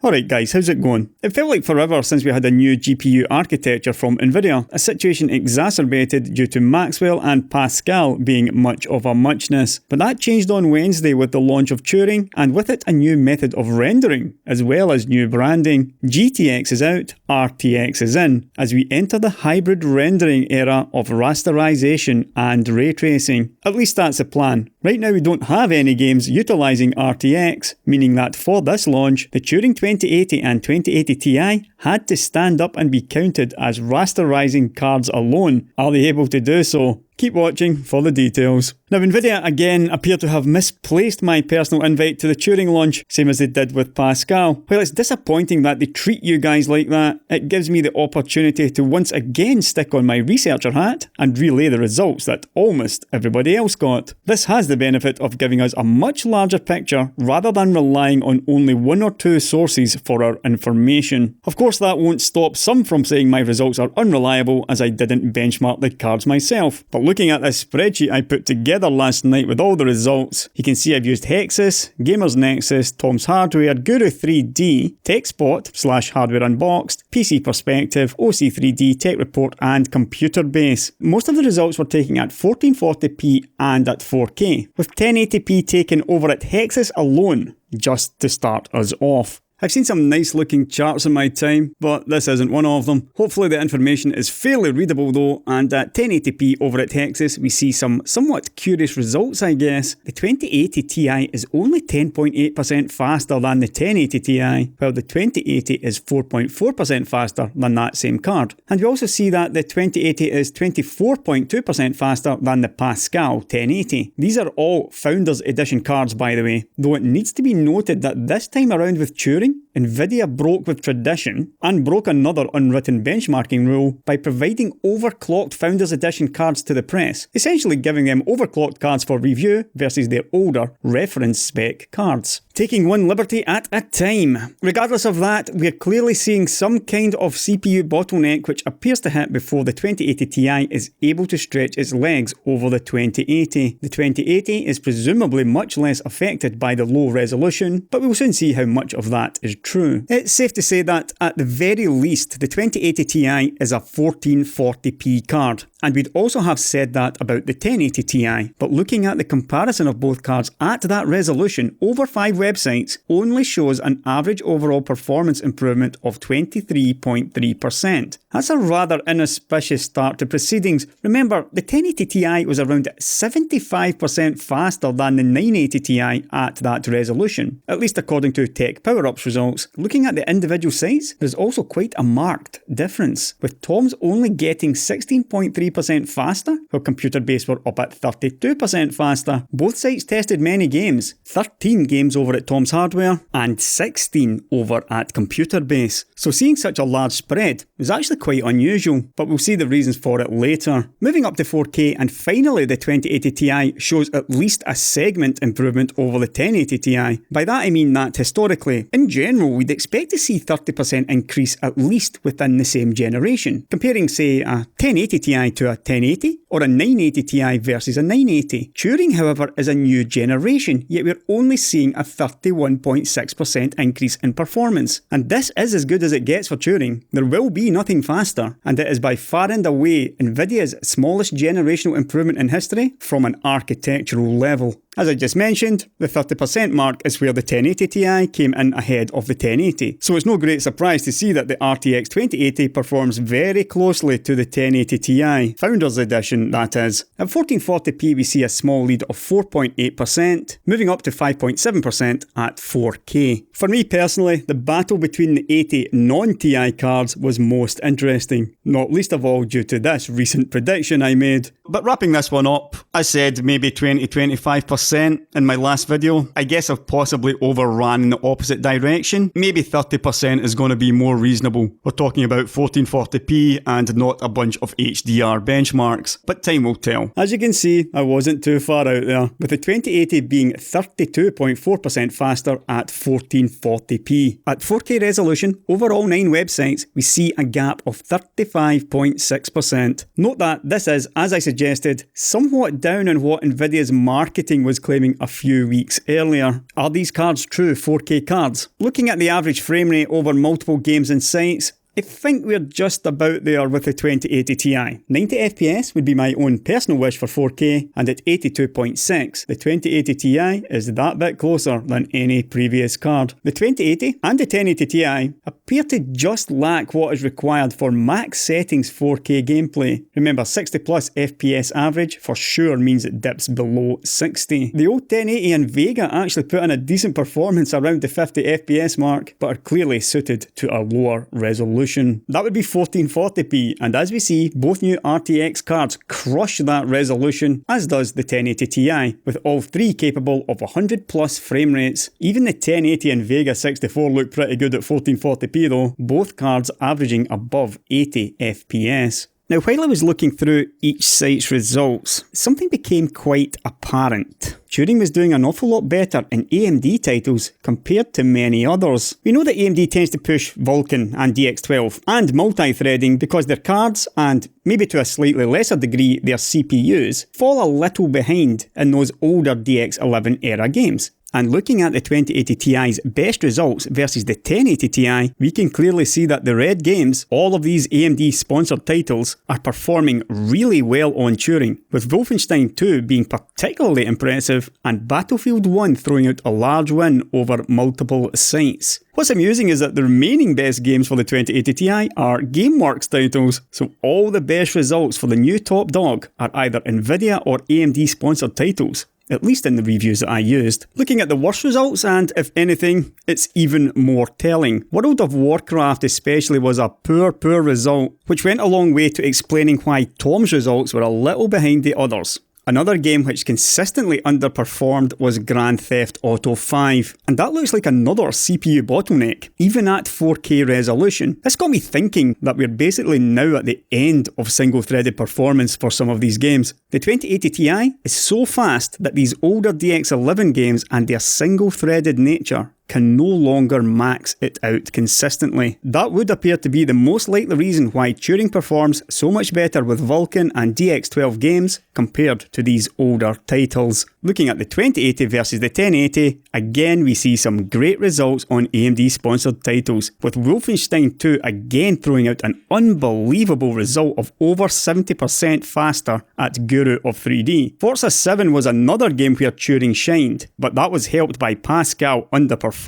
Alright guys, how's it going? It felt like forever since we had a new GPU architecture from Nvidia, a situation exacerbated due to Maxwell and Pascal being much of a muchness. But that changed on Wednesday with the launch of Turing, and with it a new method of rendering, as well as new branding. GTX is out, RTX is in, as we enter the hybrid rendering era of rasterization and ray tracing. At least that's the plan. Right now we don't have any games utilising RTX, meaning that for this launch, the Turing 2080 and 2080 Ti had to stand up and be counted as rasterizing cards alone. Are they able to do so? Keep watching for the details. Now Nvidia again appear to have misplaced my personal invite to the Turing launch, same as they did with Pascal. While it's disappointing that they treat you guys like that, it gives me the opportunity to once again stick on my researcher hat and relay the results that almost everybody else got. This has the benefit of giving us a much larger picture rather than relying on only one or two sources for our information. Of course that won't stop some from saying my results are unreliable as I didn't benchmark the cards myself. But looking at this spreadsheet I put together last night with all the results, you can see I've used Hexus, Gamers Nexus, Tom's Hardware, Guru 3D, TechSpot / Hardware Unboxed, PC Perspective, OC3D, Tech Report and Computer Base. Most of the results were taken at 1440p and at 4K, with 1080p taken over at Hexus alone, just to start us off. I've seen some nice looking charts in my time, but this isn't one of them. Hopefully the information is fairly readable though, and at 1080p over at Hexus we see some somewhat curious results I guess. The 2080 Ti is only 10.8% faster than the 1080 Ti, while the 2080 is 4.4% faster than that same card. And we also see that the 2080 is 24.2% faster than the Pascal 1080. These are all Founders Edition cards by the way, though it needs to be noted that this time around with Turing, Nvidia broke with tradition and broke another unwritten benchmarking rule by providing overclocked Founders Edition cards to the press, essentially giving them overclocked cards for review versus their older reference spec cards. Taking one liberty at a time. Regardless of that, we're clearly seeing some kind of CPU bottleneck which appears to hit before the 2080 Ti is able to stretch its legs over the 2080. The 2080 is presumably much less affected by the low resolution, but we'll soon see how much of that is true. It's safe to say that at the very least the 2080 Ti is a 1440p card. And we'd also have said that about the 1080 Ti, but looking at the comparison of both cards at that resolution over 5 websites only shows an average overall performance improvement of 23.3%. That's a rather inauspicious start to proceedings. Remember, the 1080 Ti was around 75% faster than the 980 Ti at that resolution, at least according to Tech Power-Up's results. Looking at the individual sites, there's also quite a marked difference, with Tom's only getting 16.3% faster, while Computer Base were up at 32% faster. Both sites tested many games, 13 games over at Tom's Hardware and 16 over at Computer Base. So seeing such a large spread is actually quite unusual, but we'll see the reasons for it later. Moving up to 4K, and finally the 2080 Ti shows at least a segment improvement over the 1080 Ti. By that I mean that historically, in general we'd expect to see 30% increase at least within the same generation, comparing say a 1080 Ti to a 1080 or a 980 Ti versus a 980. Turing however is a new generation, yet we're only seeing a 31.6% increase in performance. And this is as good as it gets for Turing. There will be nothing faster, and it is by far and away Nvidia's smallest generational improvement in history from an architectural level. As I just mentioned, the 30% mark is where the 1080 Ti came in ahead of the 1080, so it's no great surprise to see that the RTX 2080 performs very closely to the 1080 Ti, Founders Edition that is. At 1440p we see a small lead of 4.8%, moving up to 5.7% at 4K. For me personally, the battle between the 80 non-Ti cards was most interesting, not least of all due to this recent prediction I made. But wrapping this one up, I said maybe 20-25% in my last video. I guess I've possibly overran in the opposite direction. Maybe 30% is going to be more reasonable. We're talking about 1440p and not a bunch of HDR HDR benchmarks, but time will tell. As you can see, I wasn't too far out there, with the 2080 being 32.4% faster at 1440p. At 4K resolution, over all 9 websites, we see a gap of 35.6%. Note that this is, as I suggested, somewhat down on what Nvidia's marketing was claiming a few weeks earlier. Are these cards true 4K cards? Looking at the average frame rate over multiple games and sites, I think we're just about there with the 2080 Ti. 90 FPS would be my own personal wish for 4K, and at 82.6, the 2080 Ti is that bit closer than any previous card. The 2080 and the 1080 Ti appear to just lack what is required for max settings 4K gameplay. Remember, 60 plus FPS average for sure means it dips below 60. The old 1080 and Vega actually put in a decent performance around the 50 FPS mark, but are clearly suited to a lower resolution. That would be 1440p, and as we see, both new RTX cards crush that resolution, as does the 1080 Ti, with all three capable of 100 plus frame rates. Even the 1080 and Vega 64 look pretty good at 1440p though, both cards averaging above 80 FPS. Now, while I was looking through each site's results, something became quite apparent. Turing was doing an awful lot better in AMD titles compared to many others. We know that AMD tends to push Vulkan and DX12 and multi-threading because their cards, and maybe to a slightly lesser degree their CPUs, fall a little behind in those older DX11 era games. And looking at the 2080 Ti's best results versus the 1080 Ti, we can clearly see that the red games, all of these AMD sponsored titles, are performing really well on Turing, with Wolfenstein 2 being particularly impressive and Battlefield 1 throwing out a large win over multiple sites. What's amusing is that the remaining best games for the 2080 Ti are GameWorks titles, so all the best results for the new top dog are either Nvidia or AMD sponsored titles. At least in the reviews that I used. Looking at the worst results, and if anything, it's even more telling. World of Warcraft especially was a poor result, which went a long way to explaining why Tom's results were a little behind the others. Another game which consistently underperformed was Grand Theft Auto 5, and that looks like another CPU bottleneck, even at 4K resolution. This got me thinking that we're basically now at the end of single-threaded performance for some of these games. The 2080 Ti is so fast that these older DX11 games and their single-threaded nature can no longer max it out consistently. That would appear to be the most likely reason why Turing performs so much better with Vulkan and DX12 games compared to these older titles. Looking at the 2080 versus the 1080, again we see some great results on AMD sponsored titles, with Wolfenstein 2 again throwing out an unbelievable result of over 70% faster at Guru of 3D. Forza 7 was another game where Turing shined, but that was helped by Pascal underperforming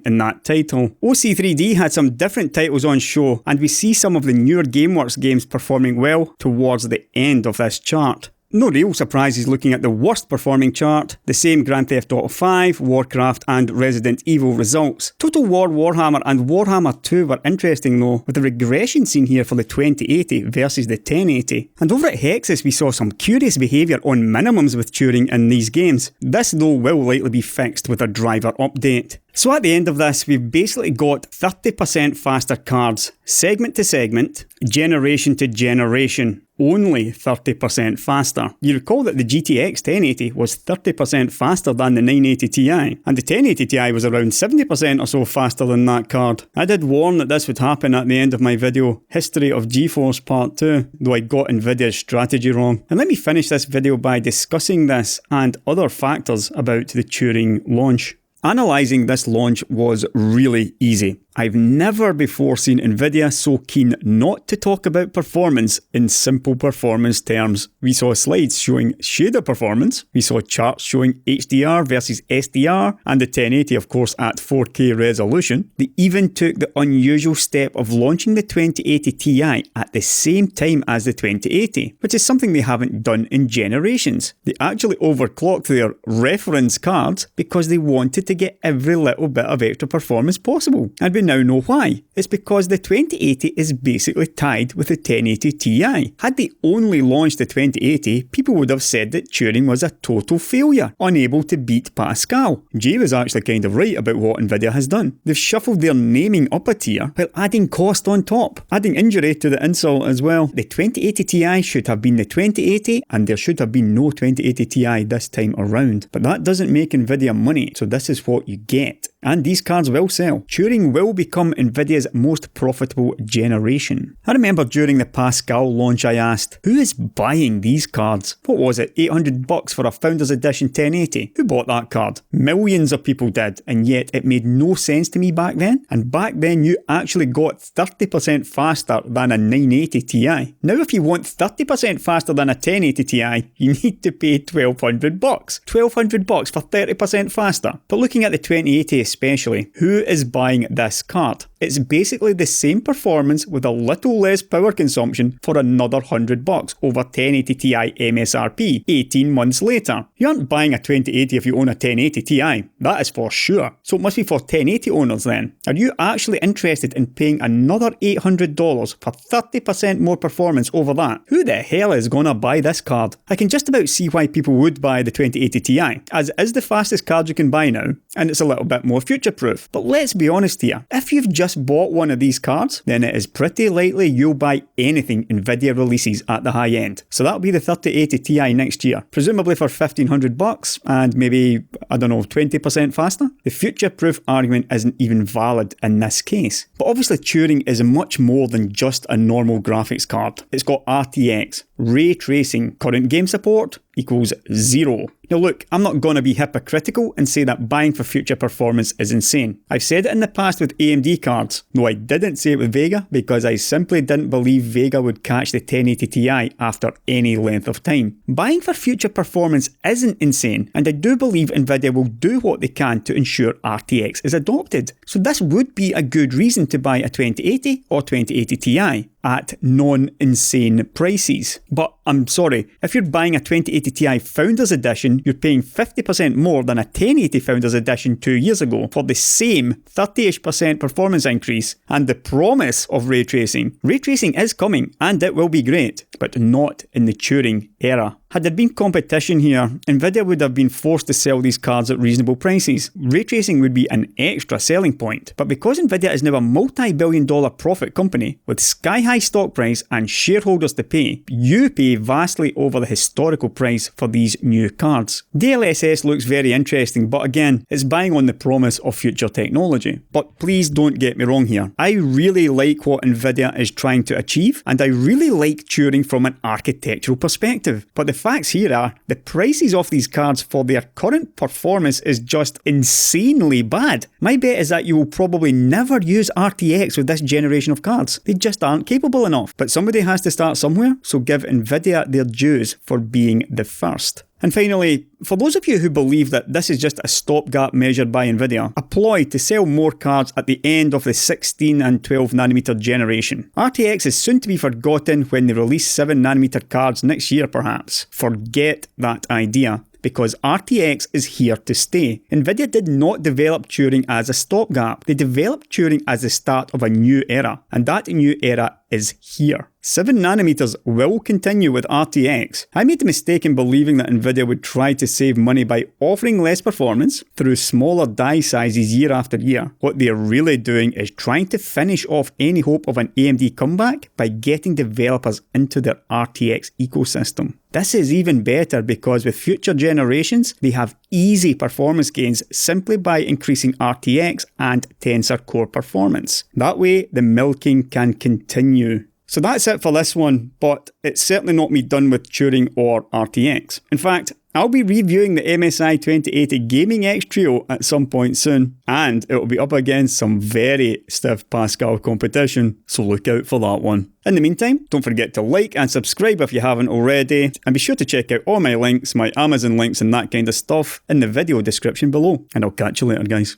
in that title. OC3D had some different titles on show, and we see some of the newer GameWorks games performing well towards the end of this chart. No real surprises looking at the worst performing chart, the same Grand Theft Auto 5, Warcraft and Resident Evil results. Total War Warhammer and Warhammer 2 were interesting though, with the regression seen here for the 2080 versus the 1080. And over at Hexus we saw some curious behaviour on minimums with Turing in these games. This though will likely be fixed with a driver update. So at the end of this, we've basically got 30% faster cards, segment to segment, generation to generation. Only 30% faster. You recall that the GTX 1080 was 30% faster than the 980 Ti, and the 1080 Ti was around 70% or so faster than that card. I did warn that this would happen at the end of my video, History of GeForce Part 2, though I got Nvidia's strategy wrong. And let me finish this video by discussing this and other factors about the Turing launch. Analysing this launch was really easy. I've never before seen Nvidia so keen not to talk about performance in simple performance terms. We saw slides showing shader performance, we saw charts showing HDR versus SDR, and the 1080 of course at 4K resolution. They even took the unusual step of launching the 2080 Ti at the same time as the 2080, which is something they haven't done in generations. They actually overclocked their reference cards because they wanted to get every little bit of extra performance possible. I'd been now know why. It's because the 2080 is basically tied with the 1080 Ti. Had they only launched the 2080, people would have said that Turing was a total failure, unable to beat Pascal. Jay was actually kind of right about what Nvidia has done. They've shuffled their naming up a tier while adding cost on top, adding injury to the insult as well. The 2080 Ti should have been the 2080 and there should have been no 2080 Ti this time around. But that doesn't make Nvidia money, so this is what you get. And these cards will sell. Turing will become Nvidia's most profitable generation. I remember during the Pascal launch I asked, who is buying these cards? What was it, $800 for a Founders Edition 1080? Who bought that card? Millions of people did, and yet it made no sense to me back then. And back then you actually got 30% faster than a 980 Ti. Now if you want 30% faster than a 1080 Ti, you need to pay $1,200. $1,200 for 30% faster. But looking at the 2080 especially, who is buying this card? It's basically the same performance with a little less power consumption for another $100 over 1080 Ti MSRP 18 months later. You aren't buying a 2080 if you own a 1080 Ti, that is for sure. So it must be for 1080 owners then. Are you actually interested in paying another $800 for 30% more performance over that? Who the hell is gonna buy this card? I can just about see why people would buy the 2080 Ti, as it is the fastest card you can buy now, and it's a little bit more future-proof. But let's be honest here, if you've just bought one of these cards, then it is pretty likely you'll buy anything Nvidia releases at the high end. So that'll be the 3080 Ti next year, presumably for $1,500 and maybe, 20% faster. The future-proof argument isn't even valid in this case. But obviously Turing is much more than just a normal graphics card. It's got RTX, ray tracing, current game support equals 0. Now look, I'm not going to be hypocritical and say that buying for future performance is insane. I've said it in the past with AMD cards. No, I didn't say it with Vega because I simply didn't believe Vega would catch the 1080 Ti after any length of time. Buying for future performance isn't insane, and I do believe Nvidia will do what they can to ensure RTX is adopted. So this would be a good reason to buy a 2080 or 2080 Ti at non-insane prices. But I'm sorry, if you're buying a 2080 Ti Founders Edition, you're paying 50% more than a 1080 Founders Edition 2 years ago for the same 30-ish% performance increase and the promise of ray tracing. Ray tracing is coming and it will be great, but not in the Turing era. Had there been competition here, Nvidia would have been forced to sell these cards at reasonable prices. Ray tracing would be an extra selling point. But because Nvidia is now a multi-billion-dollar profit company with sky-high stock price and shareholders to pay, you pay vastly over the historical price for these new cards. DLSS looks very interesting, but again, it's buying on the promise of future technology. But please don't get me wrong here. I really like what Nvidia is trying to achieve, and I really like Turing from an architectural perspective. But the facts here are, the prices of these cards for their current performance is just insanely bad. My bet is that you will probably never use RTX with this generation of cards. They just aren't capable enough. But somebody has to start somewhere, so give Nvidia their dues for being the first. And finally, for those of you who believe that this is just a stopgap measure by Nvidia, a ploy to sell more cards at the end of the 16 and 12nm generation. RTX is soon to be forgotten when they release 7nm cards next year perhaps. Forget that idea, because RTX is here to stay. Nvidia did not develop Turing as a stopgap. They developed Turing as the start of a new era, and that new era is here. 7nm will continue with RTX. I made the mistake in believing that Nvidia would try to save money by offering less performance through smaller die sizes year after year. What they're really doing is trying to finish off any hope of an AMD comeback by getting developers into their RTX ecosystem. This is even better because with future generations, they have easy performance gains simply by increasing RTX and Tensor Core performance. That way, the milking can continue. So that's it for this one, but it's certainly not me done with Turing or RTX. In fact, I'll be reviewing the MSI 2080 Gaming X Trio at some point soon, and it will be up against some very stiff Pascal competition, so look out for that one. In the meantime, don't forget to like and subscribe if you haven't already, and be sure to check out all my links, my Amazon links and that kind of stuff in the video description below, and I'll catch you later guys.